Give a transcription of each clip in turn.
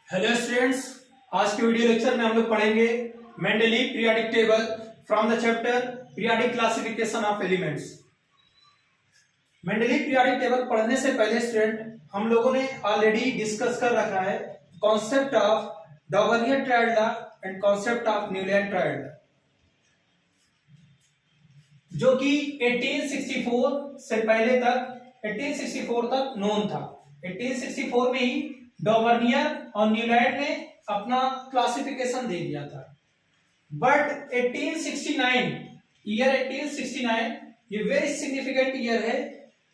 Hello students, आज के video lecture में हम लोग पढ़ेंगे Mendeleev periodic table from the chapter periodic classification of elements. Mendeleev periodic table पढ़ने से पहले स्टूडेंट हम लोगों ने ऑलरेडी डिस्कस कर रखा है concept of Dobereiner triad law and concept of Newland triad law, जो कि 1864 से पहले तक 1864 तक नोन था। 1864 में ही डॉबर्नियर और न्यूलैंड ने अपना क्लासिफिकेशन दे दिया था। बट 1869 ये वेरी सिग्निफिकेंट ईयर है,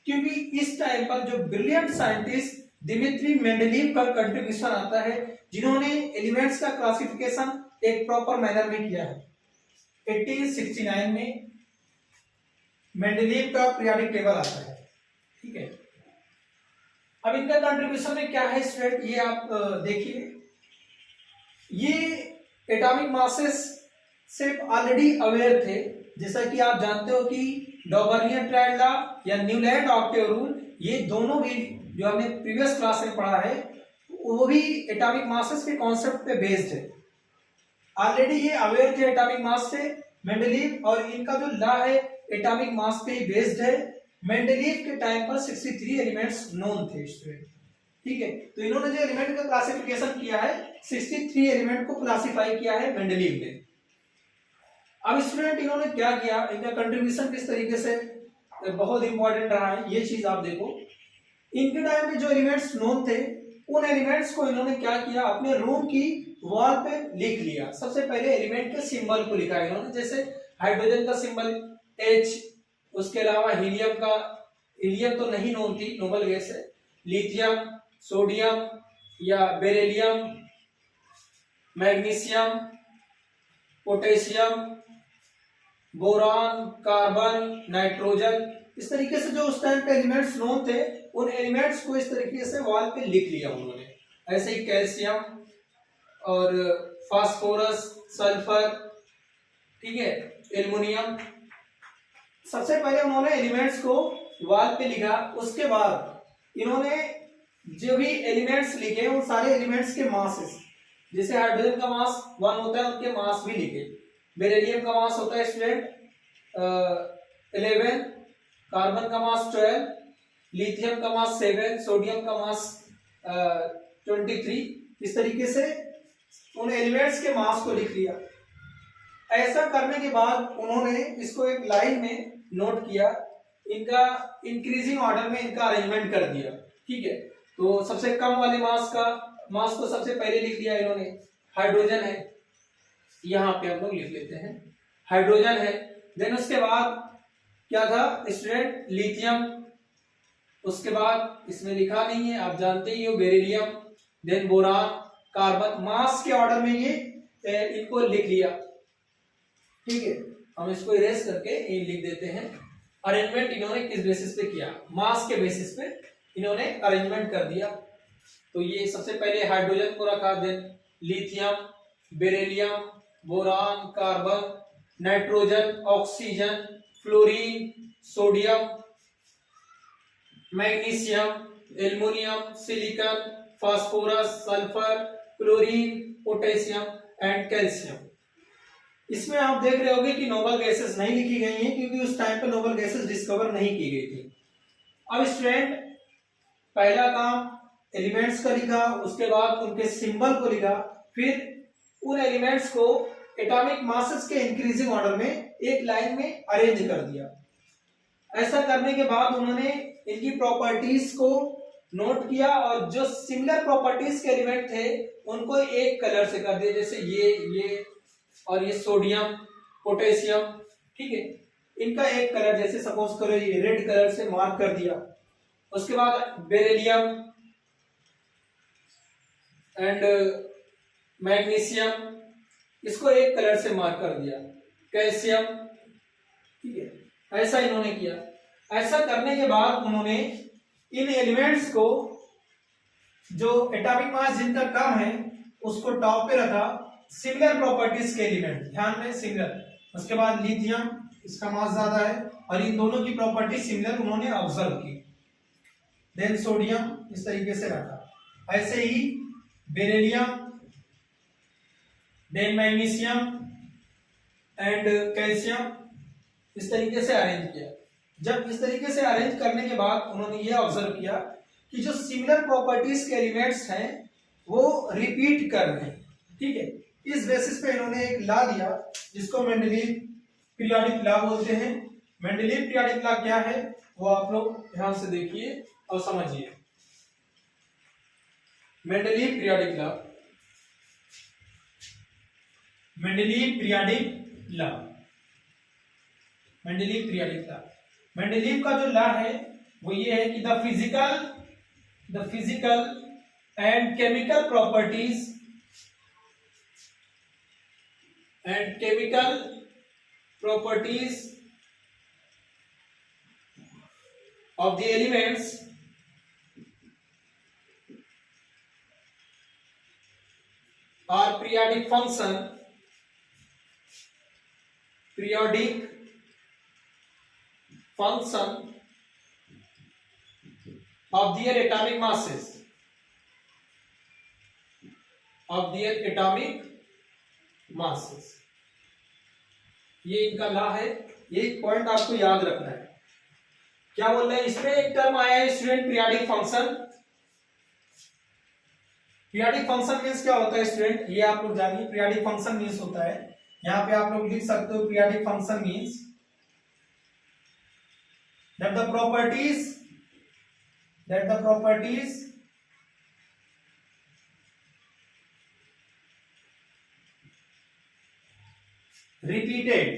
क्योंकि इस टाइम पर जो ब्रिलियंट साइंटिस्ट दिमित्री मेंडलीव का कंट्रीब्यूशन आता है, जिन्होंने एलिमेंट्स का क्लासिफिकेशन एक प्रॉपर मैनर में किया है। 1869 में मेंडलीव का पीरियोडिक टेबल आता है। ठीक है, अब इनका कंट्रीब्यूशन में क्या है स्टूडेंट, ये आप देखिए। ये एटॉमिक मासेस से ऑलरेडी अवेयर थे, जैसा कि आप जानते हो कि डॉबर्नियर ट्रायड लॉ या न्यूलैंड ऑक्टेव रूल, ये दोनों भी जो हमने प्रीवियस क्लास में पढ़ा है, वो भी एटॉमिक मासेस के कॉन्सेप्ट पे बेस्ड है। ऑलरेडी ये अवेयर थे एटॉमिक मास से मेंडलीव, और इनका जो लॉ है एटॉमिक मास पे ही बेस्ड है। मेंडलीव के टाइम पर 63 एलिमेंट्स नोन थे स्टूडेंट। ठीक है, तो इन्होंने जो एलिमेंट का क्लासिफिकेशन किया है, 63 एलिमेंट को क्लासिफाई किया है मेंडलीव ने। अब स्टूडेंट इन्होंने क्या किया, इनका कंट्रीब्यूशन किस तरीके से बहुत इंपॉर्टेंट रहा है, ये चीज आप देखो। इनके टाइम पे जो एलिमेंट्स नोन थे, उन एलिमेंट्स को इन्होंने क्या किया, अपने रूम की वॉल पे लिख लिया। सबसे पहले एलिमेंट के सिंबल को लिखा इन्होंने, जैसे हाइड्रोजन का सिंबल H, उसके अलावा हीलियम तो नहीं नोन थी, नोबल गैस है, लिथियम, सोडियम या beryllium, magnesium, potassium, boron, carbon, nitrogen, इस तरीके से जो उस टाइम पे एलिमेंट्स नोन थे, उन एलिमेंट्स को इस तरीके से वॉल पे लिख लिया उन्होंने। ऐसे ही कैल्शियम और फास्फोरस, सल्फर, ठीक है, एल्युमिनियम, सबसे पहले उन्होंने एलिमेंट्स को वॉल पे लिखा। उसके बाद इन्होंने जो भी एलिमेंट्स लिखे, उन सारे एलिमेंट्स के मासेस, जैसे हाइड्रोजन का मास 1 होता है, उनके मास भी लिखे। बेरिलियम का मास होता है स्टूडेंट 11, कार्बन का मास 12, लिथियम का मास 7, सोडियम का मास 23। इस तरीके से उन एलिमेंट्स के मास को लिख लिया। ऐसा करने के बाद उन्होंने इसको एक लाइन में नोट किया, इनका इंक्रीजिंग ऑर्डर में इनका अरेंजमेंट कर दिया। ठीक है, तो सबसे कम वाले मास को सबसे पहले लिख दिया इन्होंने, हाइड्रोजन है, यहाँ पे हम लोग लिख लेते हैं हाइड्रोजन है। देन उसके बाद क्या था स्टूडेंट, लिथियम, उसके बाद इसमें लिखा नहीं है, आप जानते ही हो, बेरिलियम, देन बोरान, कार्बन, मास के ऑर्डर में ये इनको लिख लिया। ठीक है, हम इसको इरेज करके ये लिख देते हैं। अरेंजमेंट इन्होंने किस बेसिस पे किया, मास के बेसिस पे इन्होंने अरेंजमेंट कर दिया। तो ये सबसे पहले हाइड्रोजन को रखा, then lithium, beryllium, boron, carbon, nitrogen, oxygen, fluorine, sodium, magnesium, aluminium, silicon, phosphorus, sulphur, chlorine, potassium and calcium. इसमें आप देख रहे होंगे कि नोबल गैसेस नहीं लिखी गई हैं, क्योंकि उस टाइम पे नोबल गैसेस डिस्कवर नहीं की गई थी। अब स्टूडेंट पहला काम एलिमेंट्स का लिखा, उसके बाद उनके सिंबल को लिखा, फिर उन एलिमेंट्स को एटॉमिक मासेस के इंक्रीजिंग ऑर्डर में एक लाइन में अरेंज कर दिया। ऐसा करने के बाद उन्होंने इनकी प्रॉपर्टीज को नोट किया, और जो सिमिलर प्रॉपर्टीज के एलिमेंट थे उनको एक कलर से कर दिया, जैसे ये और ये सोडियम, पोटेशियम। ठीक है, इनका एक कलर, जैसे सपोज करो ये रेड कलर से मार्क कर दिया। उसके बाद बेरिलियम एंड मैग्नीशियम, इसको एक कलर से मार्क कर दिया, कैल्शियम। ठीक है, ऐसा इन्होंने किया। ऐसा करने के बाद उन्होंने इन एलिमेंट्स को, जो एटॉमिक मास जिनका कम है, उसको टॉप पे रखा, सिमिलर प्रॉपर्टीज के एलिमेंट, ध्यान में सिमिलर। उसके बाद लिथियम, इसका मास ज्यादा है और इन दोनों की प्रॉपर्टी सिमिलर उन्होंने ऑब्जर्व की। देन सोडियम इस तरीके से रखा। ऐसे ही beryllium, then magnesium and calcium, इस तरीके से अरेंज किया। जब इस तरीके से अरेंज करने के बाद उन्होंने ये ऑब्जर्व किया कि जो सिमिलर प्रॉपर्टीज के एलिमेंट्स हैं वो रिपीट कर रहे हैं, ठीक है। इस बेसिस पे इन्होंने एक लॉ दिया जिसको मेंडलीव पीरियोडिक लॉ बोलते हैं। मेंडलीव पीरियोडिक लॉ क्या है वो आप लोग ध्यान से देखिए और समझिए। Mendeleev periodic law, Mendeleev periodic law, Mendeleev periodic law, Mendeleev का जो लॉ है वो ये है कि the physical and chemical properties of the elements are periodic function of their atomic masses, ये इनका लॉ है। ये एक पॉइंट आपको याद रखना है। क्या बोल रहे हैं इसमें? एक टर्म आया है student periodic function. Periodic function means क्या होता है स्टूडेंट, ये आप लोग जानिए। पीरियोडिक फंक्शन मींस होता है, यहाँ पे आप लोग लिख सकते हो periodic function means that the properties repeated,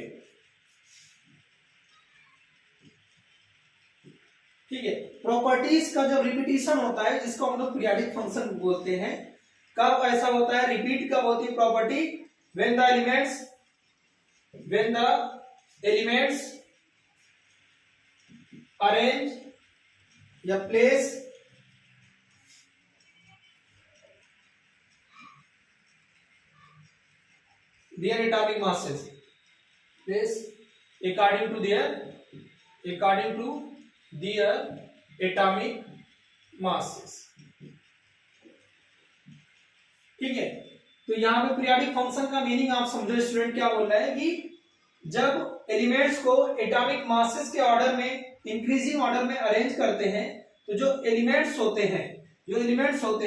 ठीक है। प्रॉपर्टीज का जब रिपीटिशन होता है जिसको हम लोग पीरियोडिक फंक्शन बोलते हैं, कब ऐसा होता है, रिपीट कब होती है property? when the elements arrange या place their atomic masses, place according to their atomic masses, ठीक है। तो यहाँ पे पीरियोडिक फंक्शन का मीनिंग आप समझो स्टूडेंट। क्या बोल रहा है कि जब एलिमेंट्स को एटॉमिक मासेस के ऑर्डर में, इंक्रीजिंग ऑर्डर में अरेंज करते हैं, तो जो एलिमेंट्स होते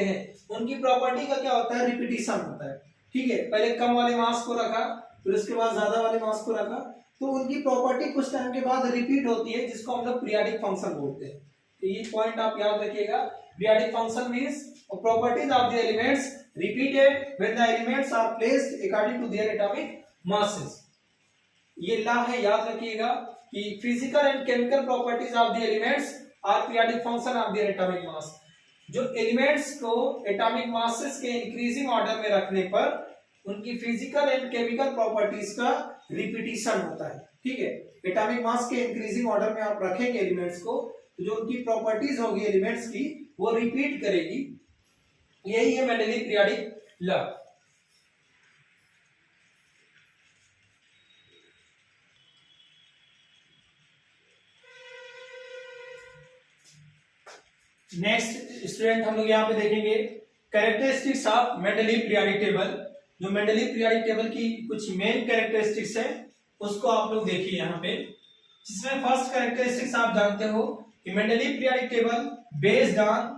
हैं उनकी प्रॉपर्टी का क्या होता है? रिपीटिशन होता है, ठीक है। पहले कम वाले मास को रखा, फिर उसके बाद ज्यादा वाले मास को रखा, तो उनकी प्रॉपर्टी कुछ टाइम के बाद रिपीट होती है, जिसको हम लोग पीरियोडिक फंक्शन बोलते हैं। तो ये पॉइंट आप याद रखिएगा। Periodic function means properties of the elements repeated when the elements are placed according to their atomic masses। ये लॉ है, याद रखिएगा कि physical and chemical properties of the elements are periodic function of their atomic mass. जो elements को atomic masses के increasing order में रखने पर उनकी फिजिकल एंड केमिकल प्रॉपर्टीज का रिपीटिशन होता है, ठीक है। एटॉमिक मास के इंक्रीजिंग ऑर्डर में आप रखेंगे एलिमेंट्स को, तो जो उनकी प्रॉपर्टीज होगी एलिमेंट्स की वो रिपीट करेगी। यही है Mendeleev periodic law. Next student हम लोग यहाँ पे देखेंगे characteristics of Mendeleev periodic table. जो मेंडलीव पीरियोडिक टेबल की कुछ मेन कैरेक्टरिस्टिक्स है उसको आप लोग देखिए यहाँ पे, जिसमें फर्स्ट कैरेक्टरिस्टिक्स आप जानते हो कि Mendeleev periodic table based on,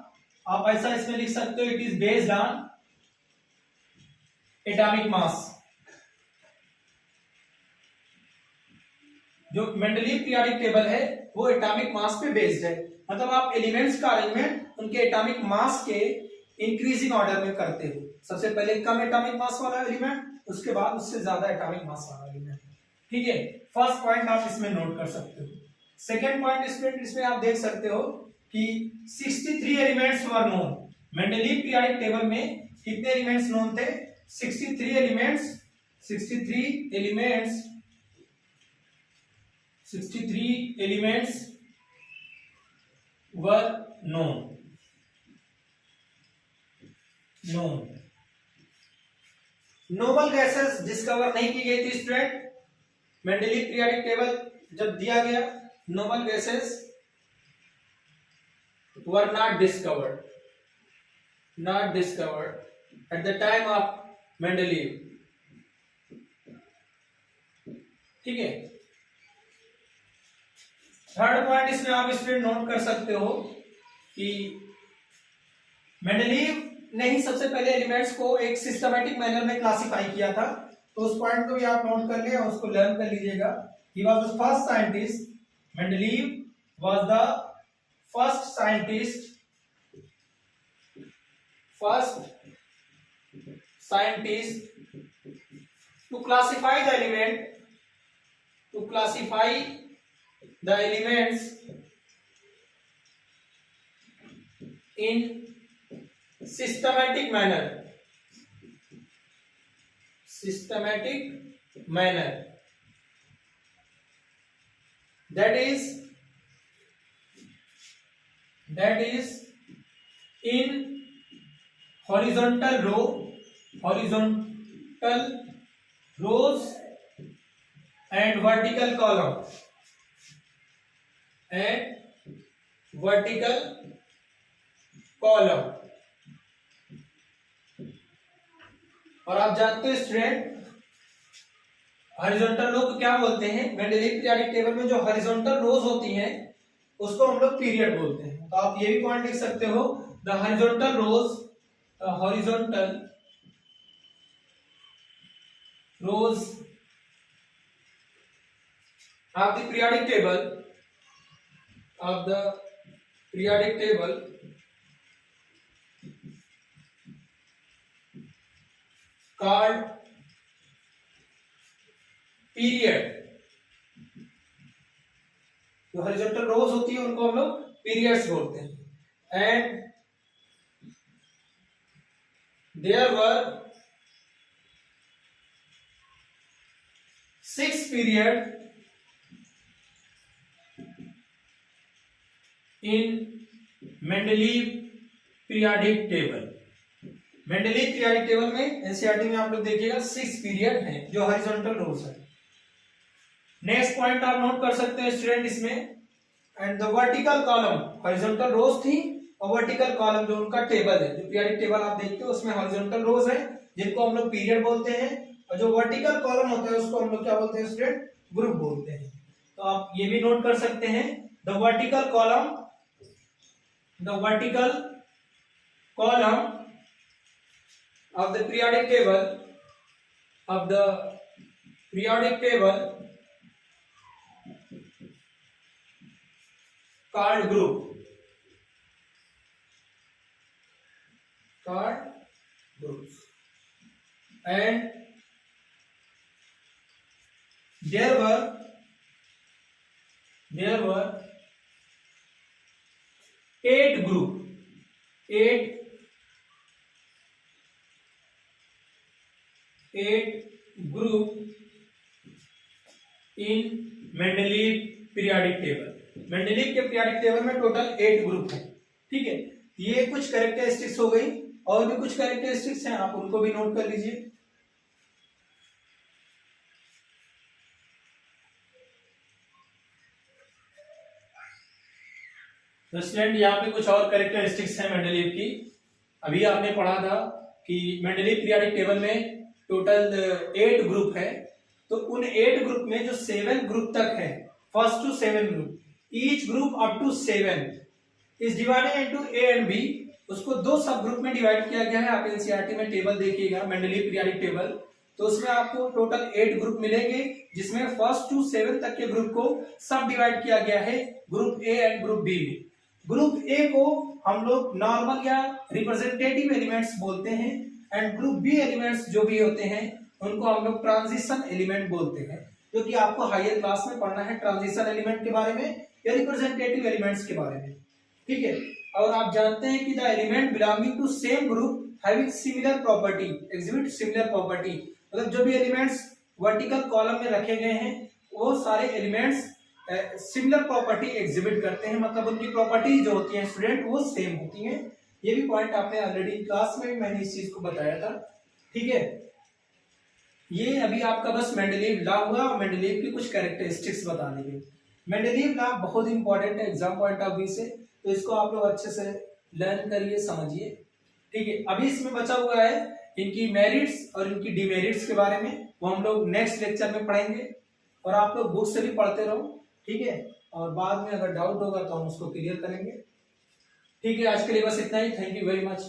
आप ऐसा इसमें लिख सकते हो, it is based on atomic mass. जो मेंडलीव पीरियोडिक टेबल है वो एटॉमिक मास पे बेस्ड है, मतलब आप एलिमेंट्स का अरेंजमेंट उनके एटॉमिक मास के इंक्रीजिंग ऑर्डर में करते हो। सबसे पहले कम एटॉमिक मास वाला एलिमेंट, उसके बाद उससे ज्यादा एटॉमिक मास वाला एलिमेंट, ठीक है। फर्स्ट पॉइंट आप इसमें नोट कर सकते हो। सेकेंड पॉइंट इसमें आप देख सकते हो कि 63 elements were known. Mendeleev periodic table में कितने एलिमेंट्स नोन थे? 63 elements were known. Noble gases discover नहीं की गई थी स्टूडेंट। मेंडलीव पीरियोडिक टेबल जब दिया गया, noble gases were not discovered। At the time of Mendeleev. ठीक है, थर्ड पॉइंट इसमें आप स्टूडेंट नोट कर सकते हो कि मेंडलीव ने ही सबसे पहले एलिमेंट्स को एक सिस्टमैटिक मैनर में क्लासिफाई किया था। तो उस पॉइंट को भी आप नोट कर लिया, उसको लर्न कर लीजिएगा। He was the first scientist, Mendeleev was the first scientist to classify the elements in systematic manner, that is in horizontal rows and vertical column और आप जानते हो स्टूडेंट हॉरिजॉन्टल रो को क्या बोलते हैं? मेंडलीव पीरियोडिक टेबल में जो हॉरिजॉन्टल रोज होती हैं उसको हम लोग पीरियड बोलते हैं। तो आप ये भी पॉइंट लिख सकते हो, the horizontal rows of the periodic table called period। जो हॉरिजॉन्टल रोज होती है उनको हम लोग पीरियड्स बोलते हैं। And there were 6 period in Mendeleev periodic table. Mendeleev periodic table में एनसीईआरटी में आप लोग देखिएगा 6 पीरियड हैं जो हॉरिजॉन्टल रोज है। नेक्स्ट पॉइंट आप नोट कर सकते हैं स्टूडेंट इसमें, and the vertical column, horizontal rows थी और वर्टिकल कॉलम जो उनका टेबल है, जो पीरियोडिक टेबल आप देखते हो उसमें हॉरिजॉन्टल रोज है जिनको हम लोग पीरियड बोलते हैं, और जो वर्टिकल कॉलम होता है उसको हम लोग क्या बोलते हैं स्टूडेंट? ग्रुप बोलते हैं। तो आप ये भी नोट कर सकते हैं, the vertical column of the periodic table called groups, and there were 8 group in Mendeleev periodic table. Mendeleev के पीरियोडिक टेबल में टोटल 8 ग्रुप है। ठीक है, ये कुछ कैरेक्टरिस्टिक्स हो गई, और भी कुछ कैरेक्टरिस्टिक्स हैं, आप उनको भी नोट कर लीजिए। तो स्टूडेंट यहाँ पे कुछ और कैरेक्टरिस्टिक्स हैं मेंडलीव की। अभी आपने पढ़ा था कि मेंडलीव पीरियोडिक टेबल में टोटल 8 ग्रुप है। तो उन 8 ग्रुप में जो 7 ग्रुप तक है, first to 7 group, each group up to 7 is divided into A and B. उसको 2 सब ग्रुप में डिवाइड किया गया है। आप एनसीईआरटी में टेबल देखिएगा मेंडलीव पीरियोडिक टेबल, तो उसमें आपको टोटल 8 ग्रुप मिलेंगे, जिसमें फर्स्ट टू 7 तक के ग्रुप को सब डिवाइड किया गया है group A and group B में। ग्रुप ए को हम लोग नॉर्मल या रिप्रेजेंटेटिव एलिमेंट्स बोलते हैं, एंड ग्रुप बी एलिमेंट्स जो भी होते हैं उनको हम लोग ट्रांजिशन एलिमेंट बोलते हैं, जो कि आपको हायर क्लास में पढ़ना है ट्रांजिशन एलिमेंट के बारे में या रिप्रेजेंटेटिव एलिमेंट्स के बारे में। ठीक है, और आप जानते हैं कि the element belonging to same group having similar property exhibit similar property, मतलब जो भी एलिमेंट्स वर्टिकल कॉलम में रखे गए हैं वो सारे एलिमेंट्स सिमिलर प्रॉपर्टी एग्जिबिट करते हैं, मतलब उनकी प्रॉपर्टी जो होती है स्टूडेंट वो सेम होती हैं। ये भी पॉइंट आपने ऑलरेडी क्लास में भी मैंने इस चीज को बताया था। ठीक है, ये अभी आपका बस मेंडलीव लॉ हुआ और मेंडलीव की कुछ कैरेक्टरिस्टिक्स बता दी गई। मेंडलीव लॉ बहुत इंपॉर्टेंट है एग्जाम पॉइंट ऑफ व्यू से, तो इसको आप लोग अच्छे से लर्न करिए, समझिए। ठीक है, अभी इसमें बचा हुआ है इनकी मेरिट्स और इनकी डिमेरिट्स के बारे में, वो हम लोग नेक्स्ट लेक्चर में पढ़ेंगे। और आप लोग बुक से भी पढ़ते रहो, ठीक है, और बाद में अगर डाउट होगा तो हम उसको क्लियर करेंगे। ठीक है, आज के लिए बस इतना ही। Thank you very much.